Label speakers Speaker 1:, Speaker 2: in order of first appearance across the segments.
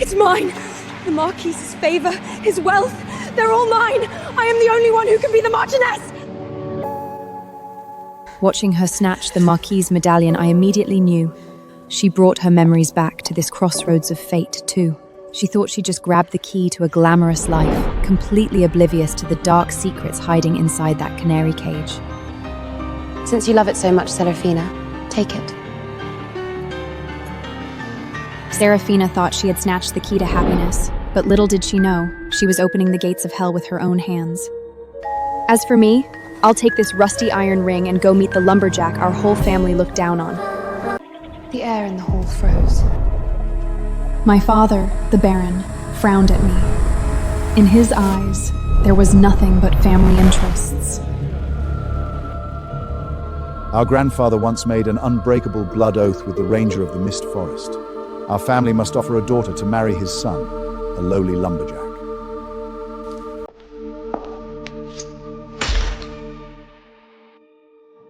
Speaker 1: It's mine! The Marquis's favor, his wealth, they're all mine! I am the only one who can be the Marchioness!
Speaker 2: Watching her snatch the Marquise medallion, I immediately knew she brought her memories back to this crossroads of fate, too. She thought she just grabbed the key to a glamorous life, completely oblivious to the dark secrets hiding inside that canary cage.
Speaker 3: Since you love it so much, Serafina, take it.
Speaker 2: Serafina thought she had snatched the key to happiness, but little did she know, she was opening the gates of hell with her own hands. As for me, I'll take this rusty iron ring and go meet the lumberjack our whole family looked down on.
Speaker 3: The air in the hall froze.
Speaker 4: My father, the Baron, frowned at me. In his eyes, there was nothing but family interests.
Speaker 5: Our grandfather once made an unbreakable blood oath with the Ranger of the Mist Forest. Our family must offer a daughter to marry his son, a lowly lumberjack.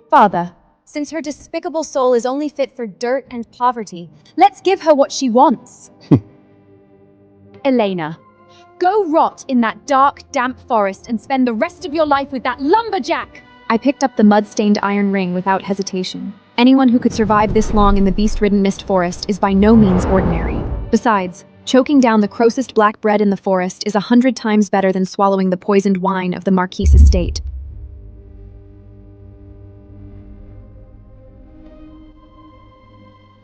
Speaker 6: Father, since her despicable soul is only fit for dirt and poverty, let's give her what she wants. Elena, go rot in that dark, damp forest and spend the rest of your life with that lumberjack!
Speaker 2: I picked up the mud-stained iron ring without hesitation. Anyone who could survive this long in the beast-ridden mist forest is by no means ordinary. Besides, choking down the grossest black bread in the forest is 100 times better than swallowing the poisoned wine of the Marquis' estate.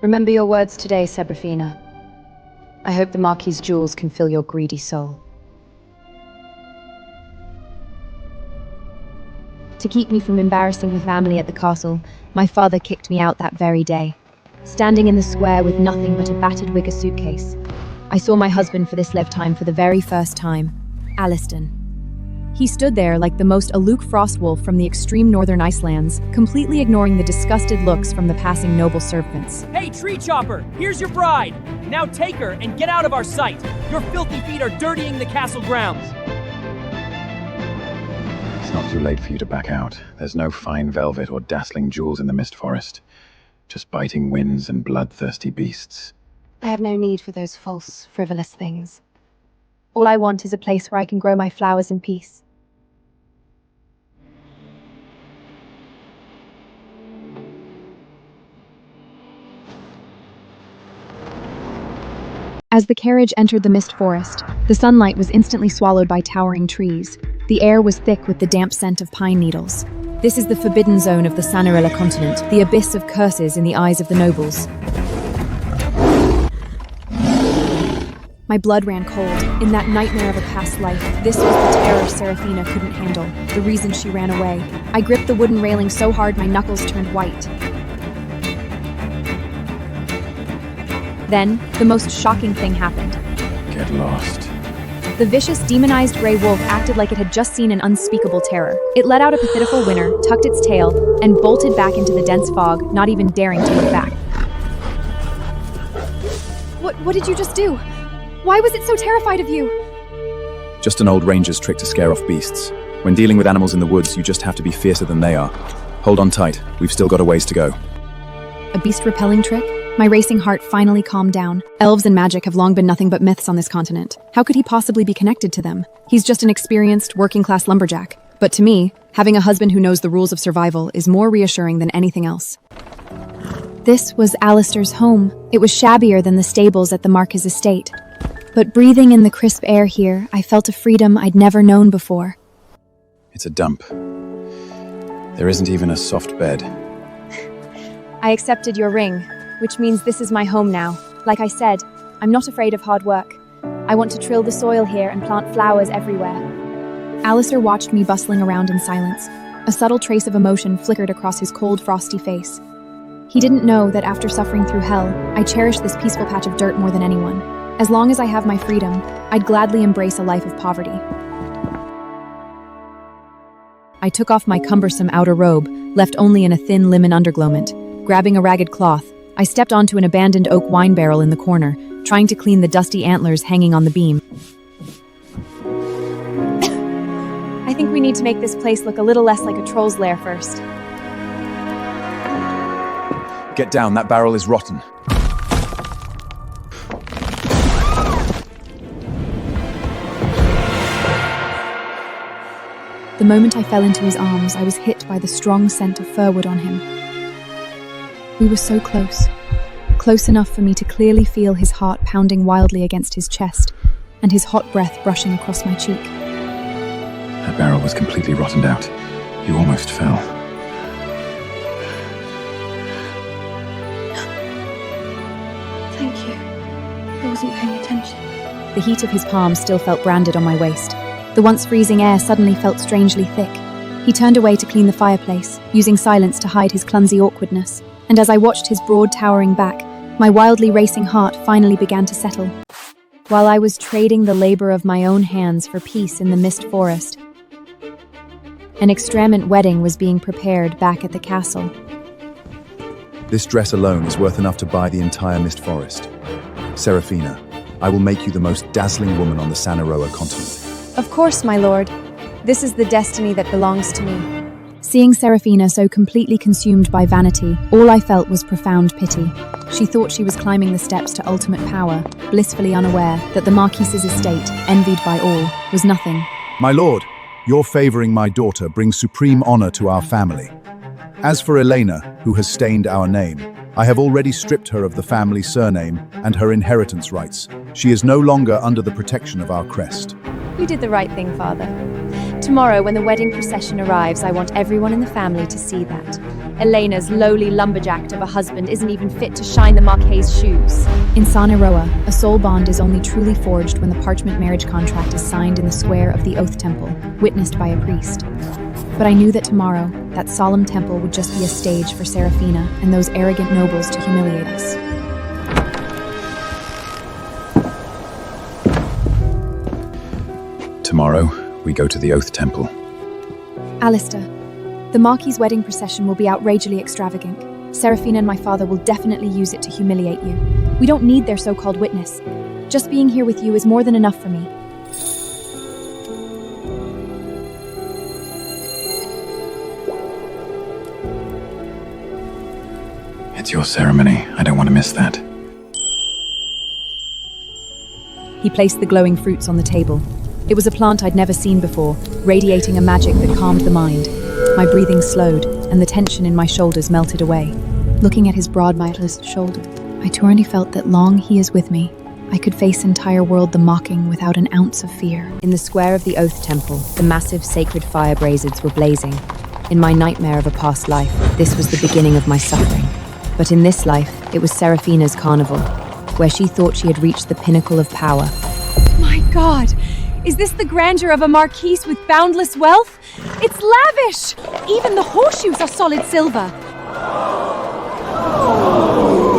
Speaker 3: Remember your words today, Serafina. I hope the Marquis' jewels can fill your greedy soul.
Speaker 2: To keep me from embarrassing the family at the castle, my father kicked me out that very day. Standing in the square with nothing but a battered wicker suitcase, I saw my husband for this lifetime for the very first time, Aliston. He stood there like the most aloof frostwolf from the extreme northern Icelands, completely ignoring the disgusted looks from the passing noble servants.
Speaker 7: Hey, tree chopper! Here's your bride! Now take her and get out of our sight! Your filthy feet are dirtying the castle grounds!
Speaker 8: It's not too late for you to back out. There's no fine velvet or dazzling jewels in the Mist Forest. Just biting winds and bloodthirsty beasts.
Speaker 3: I have no need for those false, frivolous things.
Speaker 2: All I want is a place where I can grow my flowers in peace. As the carriage entered the mist forest, the sunlight was instantly swallowed by towering trees. The air was thick with the damp scent of pine needles. This is the forbidden zone of the Sanarilla continent, the abyss of curses in the eyes of the nobles. My blood ran cold. In that nightmare of a past life, this was the terror Serafina couldn't handle, the reason she ran away. I gripped the wooden railing so hard my knuckles turned white. Then, the most shocking thing happened.
Speaker 8: Get lost.
Speaker 2: The vicious, demonized gray wolf acted like it had just seen an unspeakable terror. It let out a pitiful whiner, tucked its tail, and bolted back into the dense fog, not even daring to look back. What did you just do? Why was it so terrified of you?
Speaker 5: Just an old ranger's trick to scare off beasts. When dealing with animals in the woods, you just have to be fiercer than they are. Hold on tight, we've still got a ways to go.
Speaker 2: A beast-repelling trick? My racing heart finally calmed down. Elves and magic have long been nothing but myths on this continent. How could he possibly be connected to them? He's just an experienced, working-class lumberjack. But to me, having a husband who knows the rules of survival is more reassuring than anything else. This was Alistair's home. It was shabbier than the stables at the Marquis' estate. But breathing in the crisp air here, I felt a freedom I'd never known before.
Speaker 8: It's a dump. There isn't even a soft bed.
Speaker 2: I accepted your ring, which means this is my home now. Like I said, I'm not afraid of hard work. I want to till the soil here and plant flowers everywhere. Alistair watched me bustling around in silence. A subtle trace of emotion flickered across his cold, frosty face. He didn't know that after suffering through hell, I cherished this peaceful patch of dirt more than anyone. As long as I have my freedom, I'd gladly embrace a life of poverty. I took off my cumbersome outer robe, left only in a thin linen undergarment. Grabbing a ragged cloth, I stepped onto an abandoned oak wine barrel in the corner, trying to clean the dusty antlers hanging on the beam. I think we need to make this place look a little less like a troll's lair first.
Speaker 5: Get down, that barrel is rotten.
Speaker 2: The moment I fell into his arms, I was hit by the strong scent of firwood on him. We were so close. Close enough for me to clearly feel his heart pounding wildly against his chest, and his hot breath brushing across my cheek.
Speaker 8: That barrel was completely rotted out. You almost fell.
Speaker 1: Thank you. I wasn't paying attention.
Speaker 2: The heat of his palm still felt branded on my waist. The once freezing air suddenly felt strangely thick. He turned away to clean the fireplace, using silence to hide his clumsy awkwardness. And as I watched his broad towering back, my wildly racing heart finally began to settle. While I was trading the labor of my own hands for peace in the mist forest, an extravagant wedding was being prepared back at the castle.
Speaker 5: This dress alone is worth enough to buy the entire mist forest. Seraphina, I will make you the most dazzling woman on the Sanaroa continent.
Speaker 6: Of course, my lord. This is the destiny that belongs to me.
Speaker 2: Seeing Seraphina so completely consumed by vanity, all I felt was profound pity. She thought she was climbing the steps to ultimate power, blissfully unaware that the Marquise's estate, envied by all, was nothing.
Speaker 5: My lord, your favoring my daughter brings supreme honor to our family. As for Elena, who has stained our name, I have already stripped her of the family surname and her inheritance rights. She is no longer under the protection of our crest.
Speaker 6: You did the right thing, Father. Tomorrow, when the wedding procession arrives, I want everyone in the family to see that. Elena's lowly lumberjack of a husband isn't even fit to shine the Marquis's shoes.
Speaker 2: In Sanaroa, a soul bond is only truly forged when the parchment marriage contract is signed in the square of the Oath Temple, witnessed by a priest. But I knew that tomorrow, that solemn temple would just be a stage for Seraphina and those arrogant nobles to humiliate us.
Speaker 8: Tomorrow, we go to the Oath Temple.
Speaker 2: Alistair, the Marquis's wedding procession will be outrageously extravagant. Seraphina and my father will definitely use it to humiliate you. We don't need their so-called witness. Just being here with you is more than enough for me.
Speaker 8: It's your ceremony. I don't want to miss that.
Speaker 2: He placed the glowing fruits on the table. It was a plant I'd never seen before, radiating a magic that calmed the mind. My breathing slowed, and the tension in my shoulders melted away. Looking at his broad, mindless shoulder, I torrently felt that long he is with me, I could face entire world the mocking without an ounce of fear.
Speaker 3: In the square of the Oath Temple, the massive sacred fire braziers were blazing. In my nightmare of a past life, this was the beginning of my suffering. But in this life, it was Seraphina's carnival, where she thought she had reached the pinnacle of power.
Speaker 6: My God! Is this the grandeur of a Marquise with boundless wealth? It's lavish! Even the horseshoes are solid silver.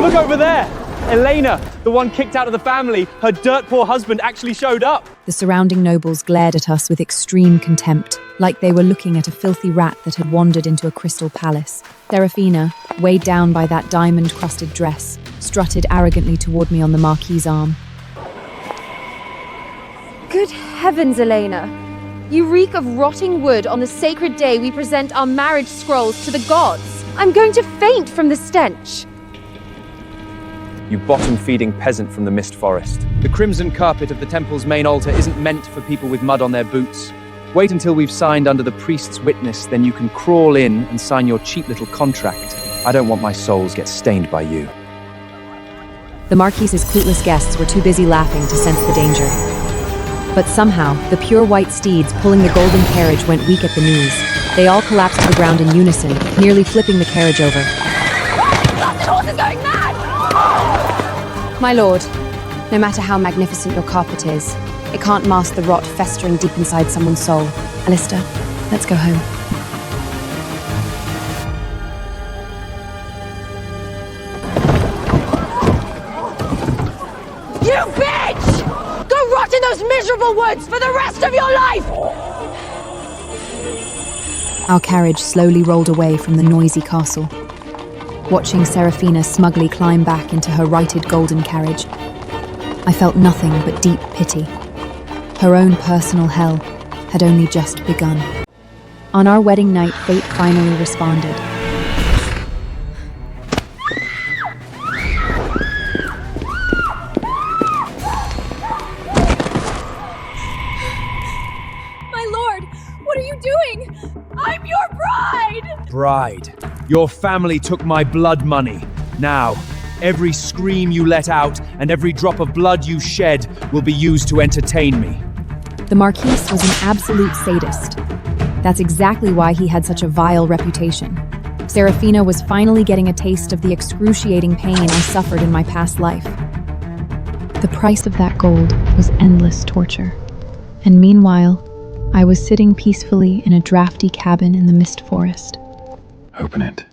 Speaker 7: Look over there! Elena, the one kicked out of the family, her dirt poor husband actually showed up.
Speaker 2: The surrounding nobles glared at us with extreme contempt, like they were looking at a filthy rat that had wandered into a crystal palace. Seraphina, weighed down by that diamond-crusted dress, strutted arrogantly toward me on the Marquis's arm.
Speaker 6: Good heavens, Elena. You reek of rotting wood on the sacred day we present our marriage scrolls to the gods. I'm going to faint from the stench.
Speaker 7: You bottom-feeding peasant from the Mist Forest. The crimson carpet of the temple's main altar isn't meant for people with mud on their boots. Wait until we've signed under the priest's witness, then you can crawl in and sign your cheap little contract. I don't want my souls get stained by you.
Speaker 3: The Marquis's clueless guests were too busy laughing to sense the danger. But somehow, the pure white steeds pulling the golden carriage went weak at the knees. They all collapsed to the ground in unison, nearly flipping the carriage over.
Speaker 6: The horse is going mad!
Speaker 3: My lord, no matter how magnificent your carpet is, it can't mask the rot festering deep inside someone's soul.
Speaker 2: Alistair, let's go home.
Speaker 6: You bitch! Go rot in those miserable woods for the rest of your life!
Speaker 2: Our carriage slowly rolled away from the noisy castle. Watching Seraphina smugly climb back into her righted golden carriage, I felt nothing but deep pity. Her own personal hell had only just begun. On our wedding night, fate finally responded.
Speaker 1: My lord, what are you doing?
Speaker 7: bride. Your family took my blood money. Now, every scream you let out and every drop of blood you shed will be used to entertain me.
Speaker 2: The Marquise was an absolute sadist. That's exactly why he had such a vile reputation. Serafina was finally getting a taste of the excruciating pain I suffered in my past life.
Speaker 4: The price of that gold was endless torture. And meanwhile, I was sitting peacefully in a drafty cabin in the mist forest.
Speaker 8: Open it.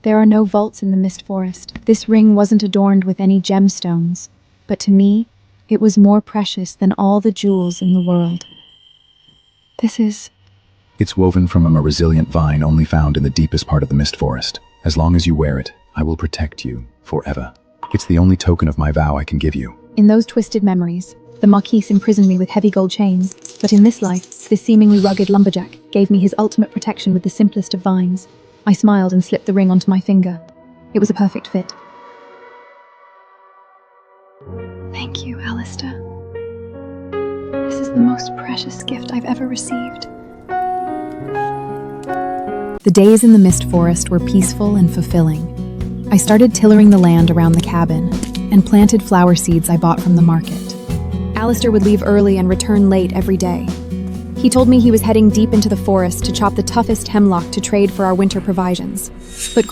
Speaker 4: There are no vaults in the mist forest. This ring wasn't adorned with any gemstones, but to me, it was more precious than all the jewels in the world.
Speaker 5: It's woven from a resilient vine only found in the deepest part of the mist forest. As long as you wear it, I will protect you forever. It's the only token of my vow I can give you.
Speaker 4: In those twisted memories, the Marquise imprisoned me with heavy gold chains, but in this life, this seemingly rugged lumberjack gave me his ultimate protection with the simplest of vines. I smiled and slipped the ring onto my finger. It was a perfect fit. Thank you, Alistair. This is the most precious gift I've ever received.
Speaker 2: The days in the mist forest were peaceful and fulfilling. I started tillering the land around the cabin and planted flower seeds I bought from the market. Alistair would leave early and return late every day. He told me he was heading deep into the forest to chop the toughest hemlock to trade for our winter provisions. But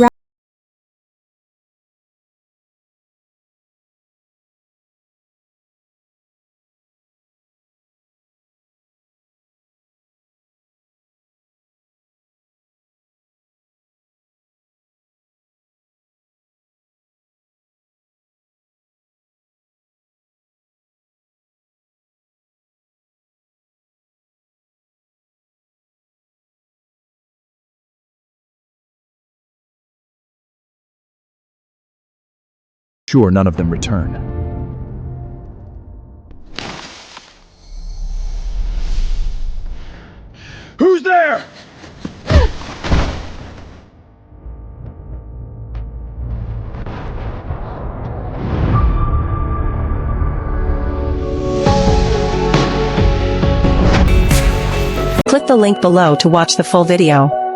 Speaker 7: Sure, none of them return. Who's there?
Speaker 9: Click the link below to watch the full video.